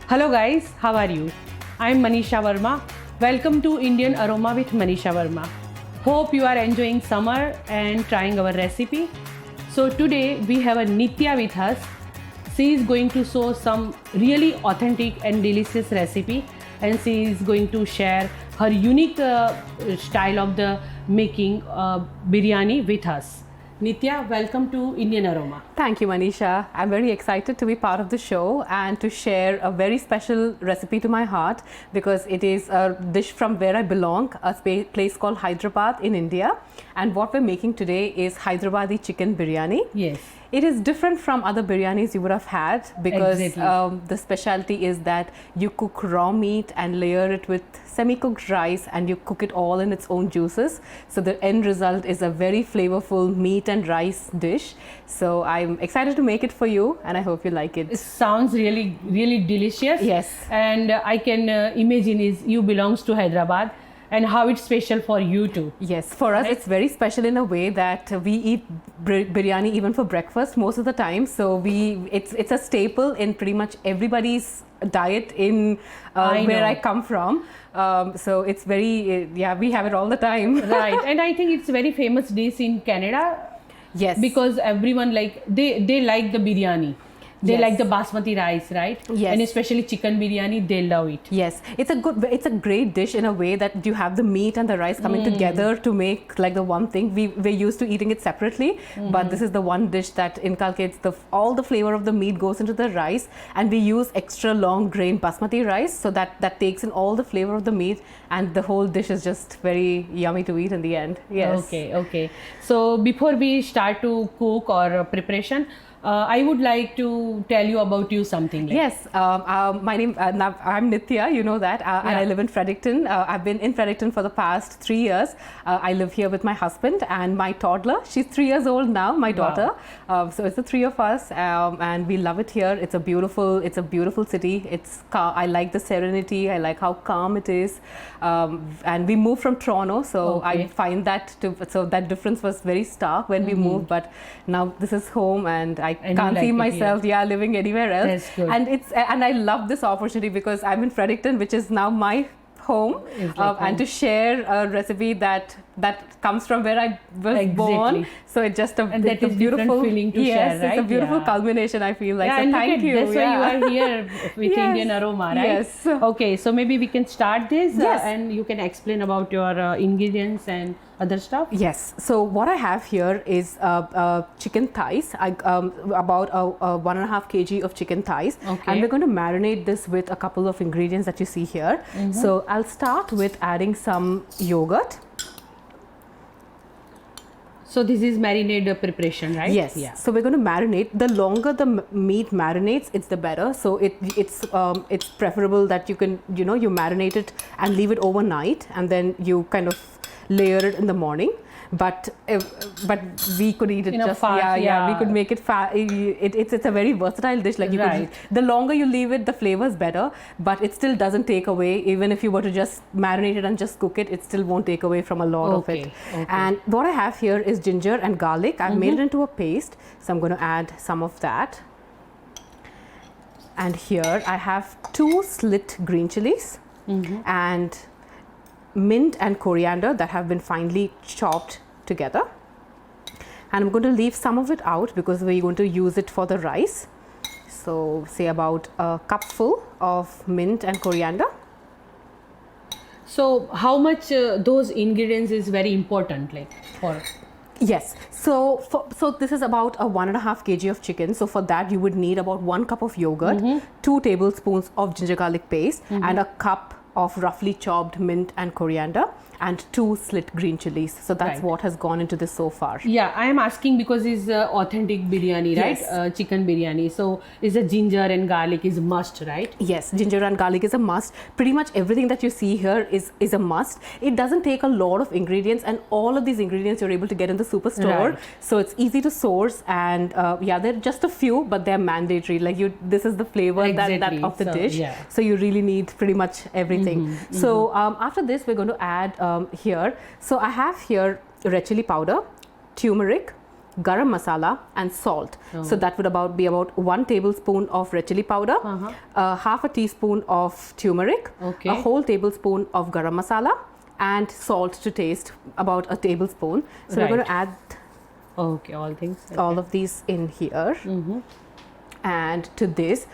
Hello guys, how are you? I'm Manisha Varma. Welcome to Indian Aroma with Manisha Varma. Hope you are enjoying summer and trying our recipe. So today we have a Nitya with us. She is going to show some really authentic and delicious recipe, and she is going to share her unique style of the making biryani with us. Nitya, welcome to Indian Aroma. Thank you, Manisha. I'm very excited to be part of the show and to share a very special recipe to my heart because it is a dish from where I belong, a place called Hyderabad in India. And what we're making today is Hyderabadi Chicken Biryani. Yes. It is different from other biryanis you would have had because the specialty is that you cook raw meat and layer it with semi-cooked rice and you cook it all in its own juices. So the end result is a very flavorful meat and rice dish. So I'm excited to make it for you and I hope you like it. It sounds really, really delicious. Yes. And I can imagine is you belongs to Hyderabad and how it's special for you too. Yes, for us it's very special in a way that we eat biryani even for breakfast most of the time. So it's a staple in pretty much everybody's diet in where I come from. So it's very, we have it all the time. Right, and I think it's very famous dish in Canada. Yes. Because everyone they like the biryani. They Yes. like the basmati rice, right? Yes. And especially chicken biryani, they love it. Yes, it's a great dish in a way that you have the meat and the rice coming together to make like the one thing. We're used to eating it separately, but this is the one dish that inculcates all the flavor of the meat goes into the rice, and we use extra long grain basmati rice, so that takes in all the flavor of the meat, and the whole dish is just very yummy to eat in the end. Yes. Okay. So before we start to cook or preparation, I would like to tell you about you something. Yes, my name, I'm Nitya, you know that, and I live in Fredericton. I've been in Fredericton for the past 3 years. I live here with my husband and my toddler. She's 3 years old now, my daughter. So it's the three of us, and we love it here. It's a beautiful city. I like the serenity. I like how calm it is. And we moved from Toronto, so I find so that difference was very stark when we moved. But now this is home, and I can't see myself living anywhere else. That's good. And I love this opportunity because I'm in Fredericton, which is now my home, and to share a recipe that comes from where I was born. So it's just it's a beautiful feeling to share, right? It's a beautiful culmination, I feel like. So thank you. That's why you are here with Indian Aroma, right? Yes. Okay, so maybe we can start this and you can explain about your ingredients and other stuff. Yes. So what I have here is chicken thighs. About 1.5 kg of chicken thighs, and we're going to marinate this with a couple of ingredients that you see here. So I'll start with adding some yogurt. So this is marinade preparation, right? Yes. Yeah. So we're going to marinate. The longer the meat marinates, it's the better. So it's preferable that you marinate it and leave it overnight, and then you kind of layer it in the morning. But we could eat it just we could make it fast. It's a very versatile dish. Like the longer you leave it, the flavor is better. But it still doesn't take away. Even if you were to just marinate it and just cook it, it still won't take away from a lot of it. And what I have here is ginger and garlic. I've made it into a paste, so I'm going to add some of that. And here I have 2 slit green chilies and mint and coriander that have been finely chopped together, and I'm going to leave some of it out because we're going to use it for the rice. So say about a cupful of mint and coriander. So how much those ingredients is very important, like for? Yes. So this is about a 1.5 kg of chicken. So for that you would need about 1 cup of yogurt, 2 tablespoons of ginger garlic paste, and a cup of roughly chopped mint and coriander, and 2 slit green chilies. So that's what has gone into this so far. Yeah, I am asking because it's authentic biryani, right? Yes. Chicken biryani. So is a ginger and garlic is must, right? Yes, ginger and garlic is a must. Pretty much everything that you see here is a must. It doesn't take a lot of ingredients, and all of these ingredients you're able to get in the superstore. Right. So it's easy to source, and there are just a few, but they're mandatory. Like this is the flavor that of the dish. Yeah. So you really need pretty much everything. So after this, we're going to add here. So I have here red chili powder, turmeric, garam masala and salt. So that would be about 1 tablespoon of red chili powder, half a teaspoon of turmeric, a whole tablespoon of garam masala, and salt to taste, about a tablespoon. So we're going to add all things. all of these in here. And to this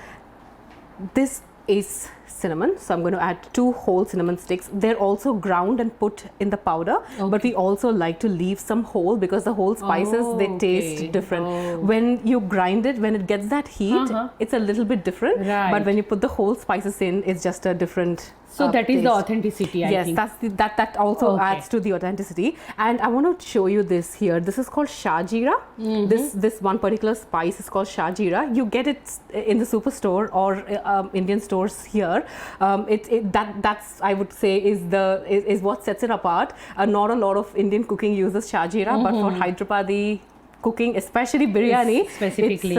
is cinnamon, so I'm going to add 2 whole cinnamon sticks. They're also ground and put in the powder, but we also like to leave some whole, because the whole spices, they taste different. When you grind it, when it gets that heat, it's a little bit different, but when you put the whole spices in, it's just a different so that is taste. the authenticity, I think. Yes, that also adds to the authenticity. And I want to show you this here. This is called shajira. This one particular spice is called shajira. You get it in the superstore or Indian stores here. That's I would say is what sets it apart. Not a lot of Indian cooking uses shajira, but for Hyderabadi cooking, especially biryani, specifically,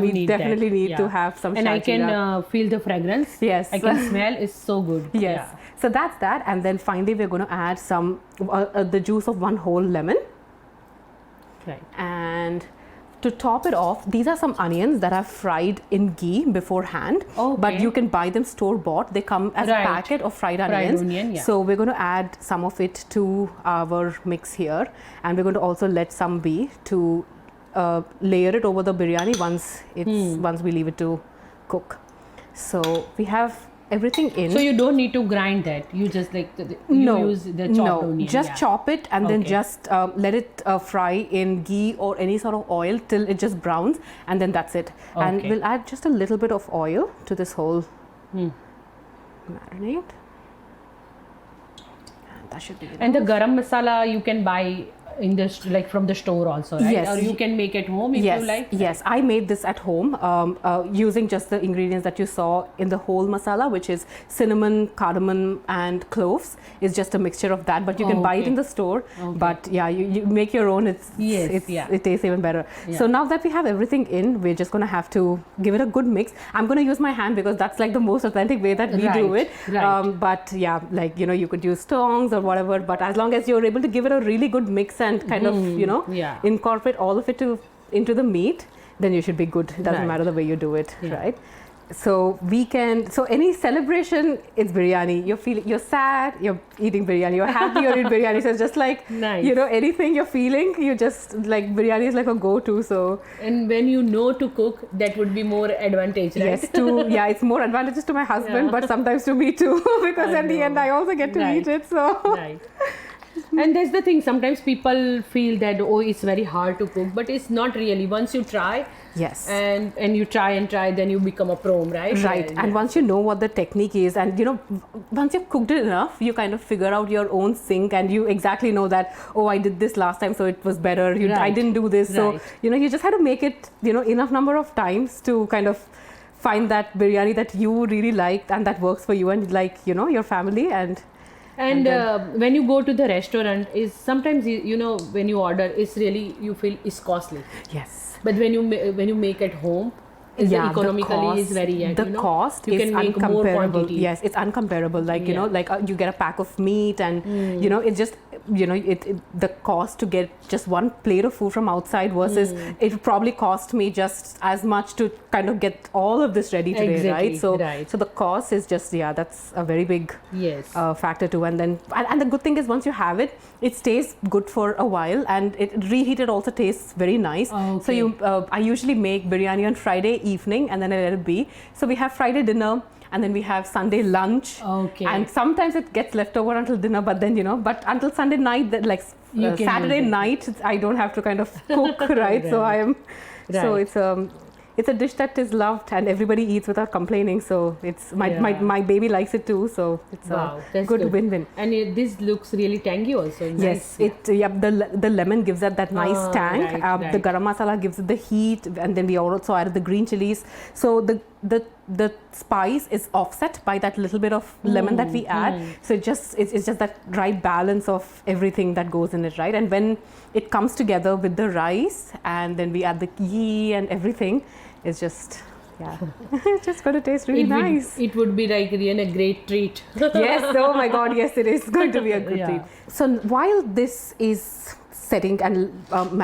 we definitely need to have some and shajira. I can feel the fragrance. Yes, I can smell. It's so good. Yes. So that's that, and then finally we're going to add some the juice of 1 whole lemon. Right. And to top it off, these are some onions that I've fried in ghee beforehand. But you can buy them store bought. They come as a packet of fried onions. So we're going to add some of it to our mix here, and we're going to also let some be to layer it over the biryani once we leave it to cook. So we have everything in. So you don't need to grind that. You just use the chopped onion. Just chop it and then just let it fry in ghee or any sort of oil till it just browns, and then that's it. And we'll add just a little bit of oil to this whole marinade. And that should be enough. And the garam masala you can buy in the from the store also, right? Yes. Or you can make at home if you like. Yes, I made this at home using just the ingredients that you saw in the whole masala, which is cinnamon, cardamom, and cloves. It's just a mixture of that, but you can buy it in the store. But yeah, you make your own. It tastes even better. So now that we have everything in, we're just going to have to give it a good mix. I'm going to use my hand because that's like the most authentic way that we do it. But yeah, like, you could use tongs or whatever, but as long as you're able to give it a really good mix and kind of incorporate all of it into the meat, then you should be good. It doesn't matter the way you do it, right? So any celebration, it's biryani. You're sad, you're eating biryani. You're happy, you're eating biryani. So it's just like anything you're feeling, you just like biryani is like a go-to. So and when you know to cook, that would be more advantage, right? Yes, it's more advantageous to my husband, but sometimes to me too, because at the end I also get to eat it. So and that's the thing, sometimes people feel that it's very hard to cook, but it's not really. Once you try, and you try, then you become a pro, right? And once you know what the technique is, and once you've cooked it enough, you kind of figure out your own sink, and you exactly know that, I did this last time, so it was better. I didn't do this, so you just have to make it enough number of times to kind of find that biryani that you really liked and that works for you and like your family. And when you go to the restaurant, is sometimes when you order, it's really you feel it's costly. Yes. But when you make at home, economically is very the cost you is can make uncomparable. more quantity. Yes, it's uncomparable. Like you get a pack of meat, and it's just the cost to get just one plate of food from outside versus it would probably cost me just as much to kind of get all of this ready today, right? So the cost is just that's a very big factor too. And then and the good thing is once you have it, it stays good for a while, and it reheated also tastes very nice. So I usually make biryani on Friday evening and then I let it be. So we have Friday dinner, and then we have Sunday lunch, and sometimes it gets left over until dinner, but then but until Sunday night, that like Saturday night, I don't have to kind of cook, right? So I am so it's a dish that is loved and everybody eats without complaining. So it's my baby likes it too, so it's a good win-win. And this looks really tangy also. Yes, the lemon gives it that nice tang. The garam masala gives it the heat, and then we also added the green chilies. So the spice is offset by that little bit of lemon that we add. So it's just that right balance of everything that goes in it, right? And when it comes together with the rice, and then we add the ghee and everything, it's just it's just going to taste really nice. It would be like really a great treat. Yes, oh my God, yes, it is going to be a good treat. So while this is setting and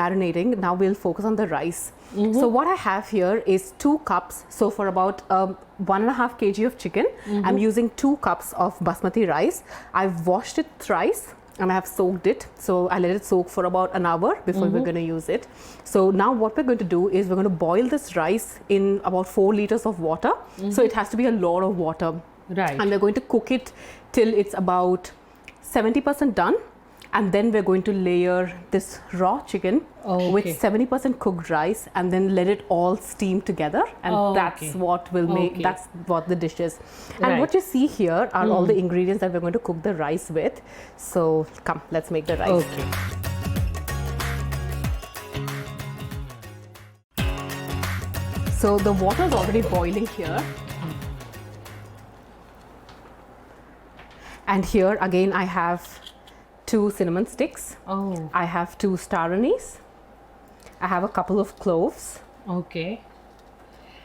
marinating, now we'll focus on the rice. So what I have here is 2 cups. So for about 1.5 kg of chicken, I'm using 2 cups of basmati rice. I've washed it thrice and I have soaked it. So I let it soak for about an hour before we're going to use it. So now what we're going to do is we're going to boil this rice in about 4 liters of water. So it has to be a lot of water. Right. And we're going to cook it till it's about 70% done. And then we're going to layer this raw chicken with 70% cooked rice and then let it all steam together. And that's what will make, that's what the dish is. And what you see here are all the ingredients that we're going to cook the rice with. So come, let's make the rice. Okay. So the water is already boiling here. And here again I have 2 cinnamon sticks. I have 2 star anise. I have a couple of cloves. Okay.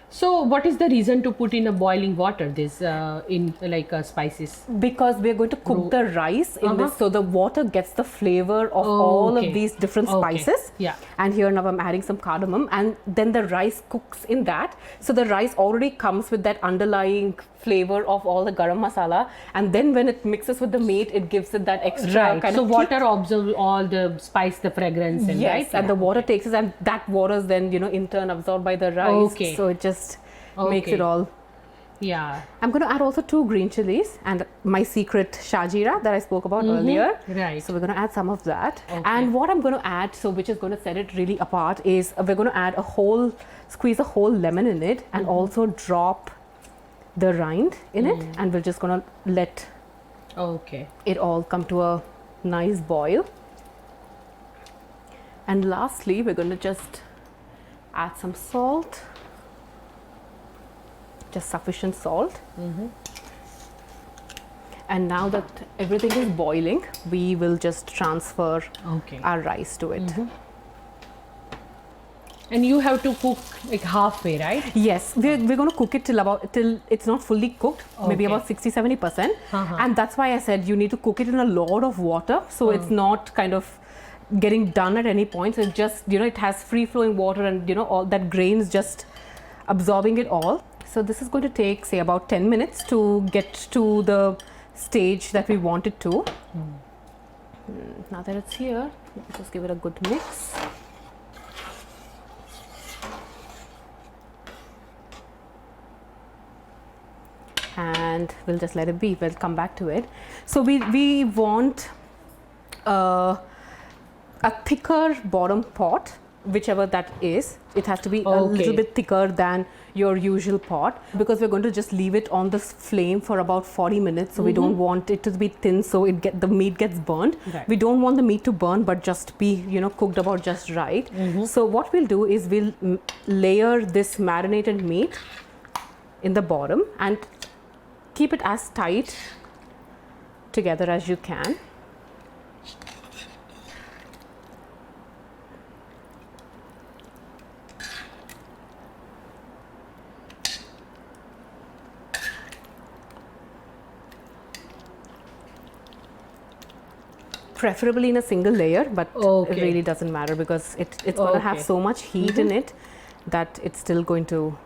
So what is the reason to put in a boiling water this in like spices? Because we're going to cook the rice in this, so the water gets the flavor of all of these different spices. Yeah. And here now I'm adding some cardamom, and then the rice cooks in that. So the rice already comes with that underlying flavor of all the garam masala, and then when it mixes with the meat, it gives it that extra kind so of water absorbs all the spice, the fragrance, and yes, and the water takes it, and that water is then in turn absorbed by the rice. So it just makes it all. Yeah. I'm going to add also 2 green chilies and my secret shajira that I spoke about earlier. Right. So we're going to add some of that. And what I'm going to add, so which is going to set it really apart, is we're going to add squeeze a whole lemon in it, and also drop the rind in it, and we're just going to let it all come to a nice boil. And lastly, we're going to just add some salt. Just sufficient salt. And now that everything is boiling, we will just transfer our rice to it. And you have to cook like halfway, right? Yes, we're going to cook it till it's not fully cooked, maybe about 60-70%. And that's why I said you need to cook it in a lot of water, so it's not kind of getting done at any point. So it just it has free flowing water, and all that grain is just absorbing it all. So this is going to take, say, about 10 minutes to get to the stage that we want it to. Now that it's here, let's just give it a good mix. And we'll just let it be. We'll come back to it. So we want a thicker bottom pot, whichever that is. It has to be a little bit thicker than your usual pot, because we're going to just leave it on this flame for about 40 minutes. So we don't want it to be thin, so the meat gets burned. We don't want the meat to burn, but just be cooked about just right. So what we'll do is we'll layer this marinated meat in the bottom and keep it as tight together as you can. Preferably in a single layer, but it really doesn't matter, because it's going to have so much heat in it that it's still going to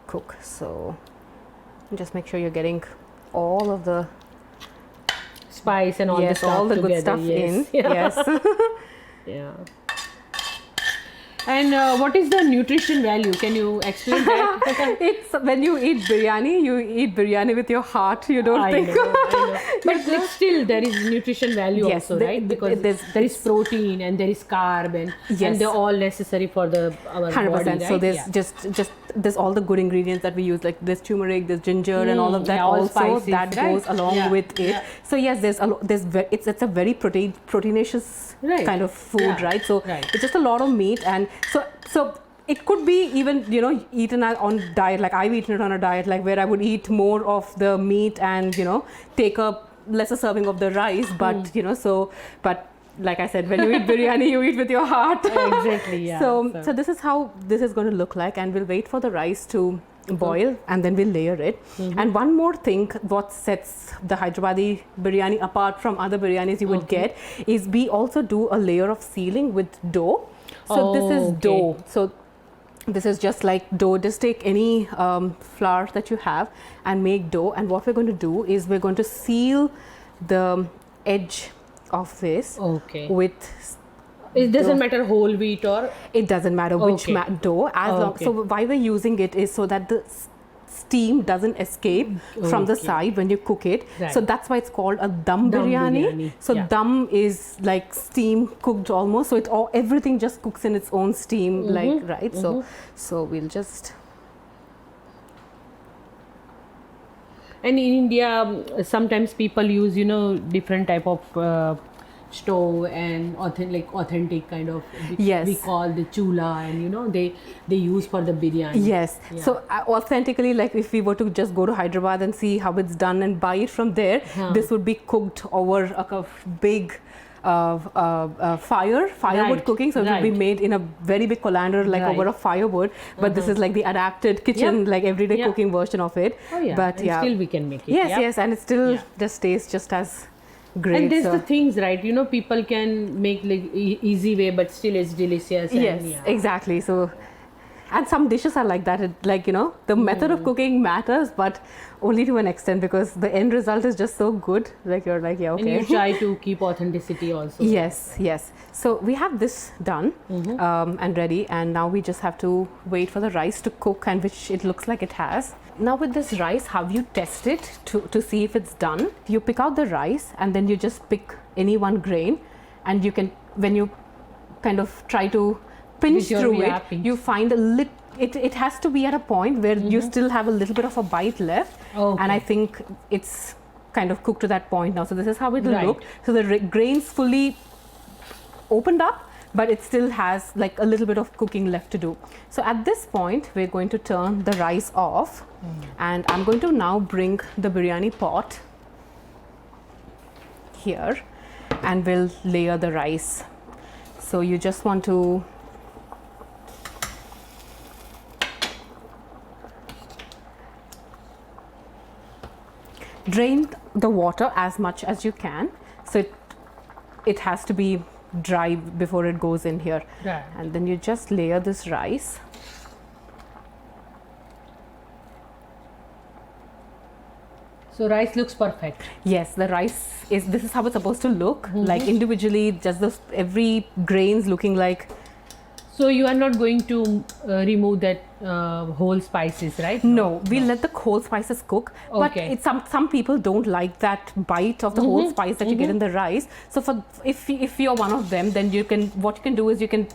cook. So just make sure you're getting all of the spice and all the stuff all the together. Good stuff in. Yes. Yeah. And what is the nutrition value? Can you explain that? It's when you eat biryani with your heart. You don't think. I know. But like still, there is nutrition value also, right? Because there is protein and there is carb, and they're all necessary for our 100%. body, right? So there's just there's all the good ingredients that we use, like there's turmeric, there's ginger, and all of that. all also spices, that goes along with it. Yeah. So yes, it's a very proteinaceous kind of food, right? So it's just a lot of meat, and so it could be even eaten on diet. Like I've eaten it on a diet, like where I would eat more of the meat and take a lesser serving of the rice. But but like I said, when you eat biryani, you eat with your heart. Exactly. Yeah. So this is how this is going to look like, and we'll wait for the rice to boil, and then we'll layer it. And one more thing, what sets the Hyderabadi biryani apart from other biryanis you would get is we also do a layer of sealing with dough. So this is dough. So this is just like dough. Just take any flour that you have and make dough. And what we're going to do is we're going to seal the edge of this with. It doesn't matter whole wheat or. It doesn't matter which dough. As long, so why we're using it is so that the steam doesn't escape from the side when you cook it. So that's why it's called a dum biryani. So dum is like steam cooked almost. So it everything just cooks in its own steam, like right. So we'll just. And in India, sometimes people use different type of stove and authentic kind of we call the chula, and they use for the biryani. So authentically, like if we were to just go to Hyderabad and see how it's done and buy it from there, this would be cooked over a big firewood cooking. So it would be made in a very big colander, like over a firewood, but this is like the adapted kitchen, like everyday cooking version of it. But still we can make it. Yes, and it still just tastes just as great. And there's the things, right? People can make like easy way, but still it's delicious. Exactly. So, and some dishes are like that. The method of cooking matters, but only to an extent, because the end result is just so good. Like you're like, okay. And you try to keep authenticity also. Yes. So we have this done and ready, and now we just have to wait for the rice to cook, and which it looks like it has. Now with this rice, how you test it to see if it's done? You pick out the rice, and then you just pick any one grain, and you can, when you kind of try to pinch through it, you find it has to be at a point where you still have a little bit of a bite left, and I think it's kind of cooked to that point now. So this is how it will look. So the grains fully opened up, but it still has like a little bit of cooking left to do. So at this point, we're going to turn the rice off, and I'm going to now bring the biryani pot here, and we'll layer the rice. So you just want to drain the water as much as you can. So it has to be dry before it goes in here. And then you just layer this rice. So rice looks perfect. Yes, the rice this is how it's supposed to look, like individually, just every grains looking like. So you are not going to remove that whole spices, right? No, we'll let the whole spices cook. But some people don't like that bite of the whole spice that you get in the rice. So if you're one of them, then what you can do is you can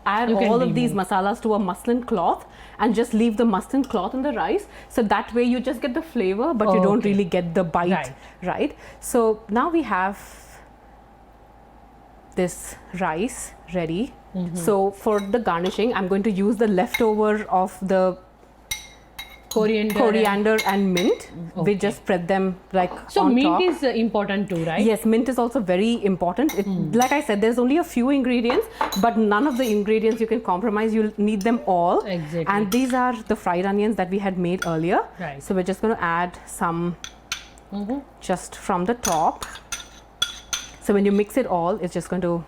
add all of these masalas to a muslin cloth and just leave the muslin cloth in the rice. So that way you just get the flavor, but you don't really get the bite, right? So now we have this rice ready. So for the garnishing, I'm going to use the leftover of the coriander and mint. We just spread them like so on mint top. Is important too, right? Yes, mint is also very important. Like I said, there's only a few ingredients, but none of the ingredients you can compromise. You'll need them all. Exactly. And these are the fried onions that we had made earlier. So we're just going to add some just from the top. So when you mix it all, it's just going to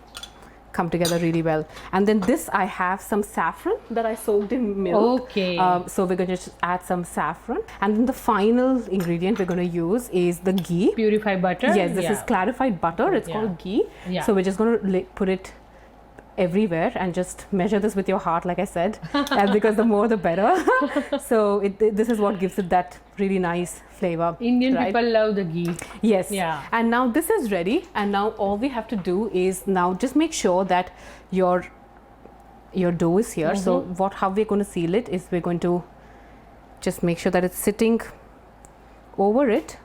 come together really well. And then this, I have some saffron that I soaked in milk. So we're going to just add some saffron, and then the final ingredient we're going to use is the ghee. Purified butter. Yes, this is clarified butter. It's called ghee. So we're just going to put it everywhere and just measure this with your heart, like I said, because the more the better. So this is what gives it that really nice flavor. Indian people love the ghee. Yes. And now this is ready, and now all we have to do is now just make sure that your dough is here. So how we're going to seal it is we're going to just make sure that it's sitting over it,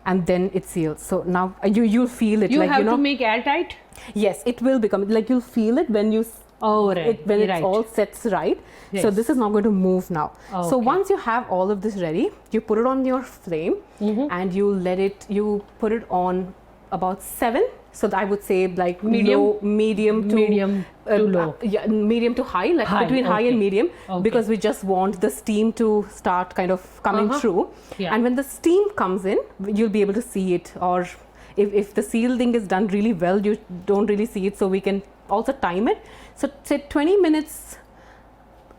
and then it seals. So now you'll feel it. You have to make airtight. Yes, it will become like you'll feel it when you when it all sets right. So this is not going to move now. So once you have all of this ready, you put it on your flame and you put it on about 7. So I would say like Medium? medium to low. yeah, medium to high, like High, between high and okay. medium, Okay. because we just want the steam to start kind of coming through. Yeah. And when the steam comes in, you'll be able to see it. Or if the sealing is done really well, you don't really see it. So we can also time it. So say 20 minutes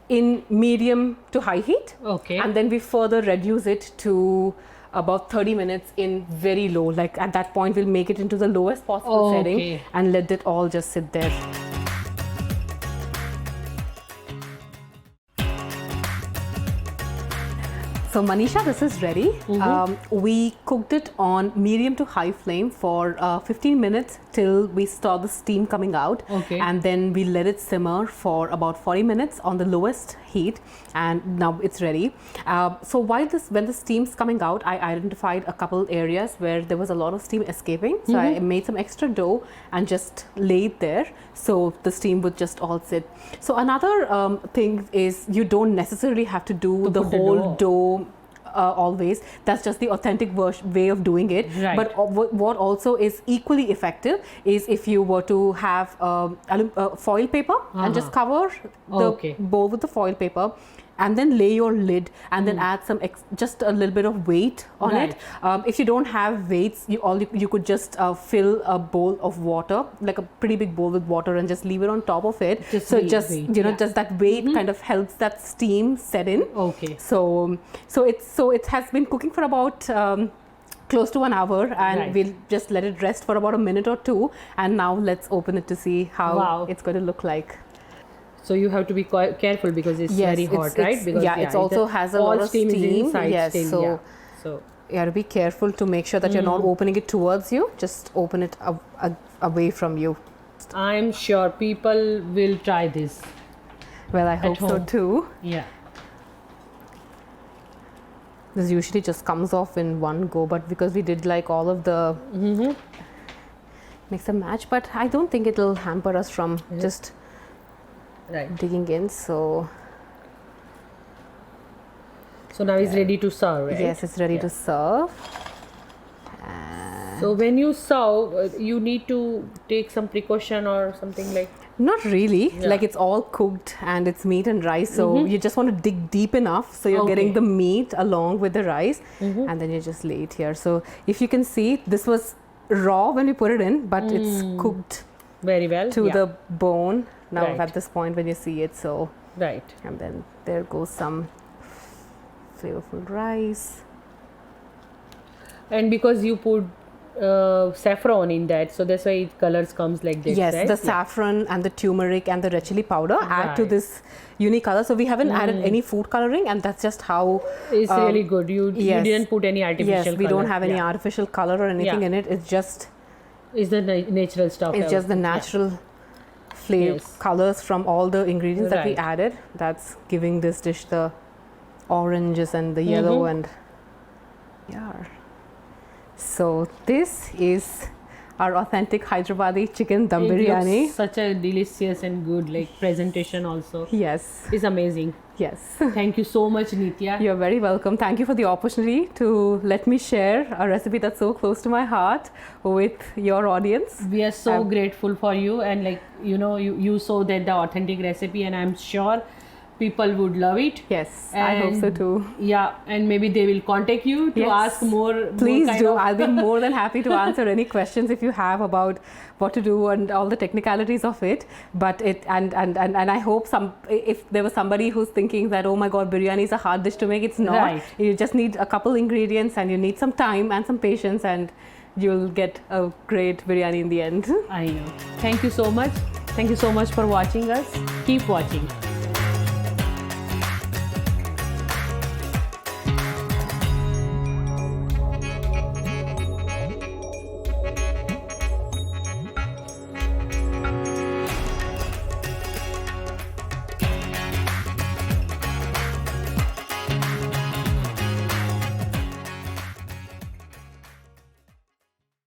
in medium to high heat. Okay. And then we further reduce it to about 30 minutes in very low. Like at that point, we'll make it into the lowest possible setting Okay. and let it all just sit there. So Manisha, this is ready. We cooked it on medium to high flame for 15 minutes till we saw the steam coming out. Okay. And then we let it simmer for about 40 minutes on the lowest heat, and now it's ready. So when the steam's coming out, I identified a couple areas where there was a lot of steam escaping. So I made some extra dough and just laid there so the steam would just all sit. So another thing is you don't necessarily have to do the put the whole dough always. That's just the authentic way of doing it. Right. But what also is equally effective is if you were to have foil paper and just cover the bowl with the foil paper, and then lay your lid, and then add some just a little bit of weight on it. If you don't have weights, you could just fill a bowl of water, like a pretty big bowl with water, and just leave it on top of it. Just that weight kind of helps that steam set in. Okay. So it has been cooking for about close to 1 hour, and we'll just let it rest for about a minute or two. And now let's open it to see how it's going to look like. So you have to be quite careful because it's very hot, right? Because it also has a lot of steam. Inside yes, still, so you have to be careful to make sure that you're not opening it towards you. Just open it away from you. I'm sure people will try this. Well, I hope so too. Yeah. This usually just comes off in one go, but because we did like all of the mix and match, but I don't think it'll hamper us from just digging in. So now it's ready to serve, right? Yes, it's ready to serve. So when you serve, you need to take some precaution or something like? Not really. Like it's all cooked and it's meat and rice. So you just want to dig deep enough so you're getting the meat along with the rice, and then you just lay it here. So if you can see, this was raw when we put it in, but it's cooked very well to the bone now at this point when you see it. So and then there goes some flavorful rice. And because you put saffron in that, so that's why it colors comes like this. Yes, right? the saffron and the turmeric and the red chili powder add to this unique color. So we haven't added any food coloring, and that's just how it's really good. You didn't put any artificial color. Yes, we don't have any artificial color or anything in it. It's just the natural stuff. It's just the natural flavor colors from all the ingredients that we added. That's giving this dish the oranges and the yellow and So this is our authentic Hyderabadi chicken dum biryani. Such a delicious and good presentation also. Yes. It's amazing. Yes. Thank you so much, Nitya. You're very welcome. Thank you for the opportunity to let me share a recipe that's so close to my heart with your audience. We are so grateful for you, and you saw that the authentic recipe, and I'm sure people would love it. Yes, I hope so too. Yeah, and maybe they will contact you to ask more. Please do. I'll be more than happy to answer any questions if you have about what to do and all the technicalities of it. But and I hope if there was somebody who's thinking that, oh my God, biryani is a hard dish to make, it's not. Right. You just need a couple ingredients and you need some time and some patience, and you'll get a great biryani in the end. I know. Thank you so much. Thank you so much for watching us. Keep watching.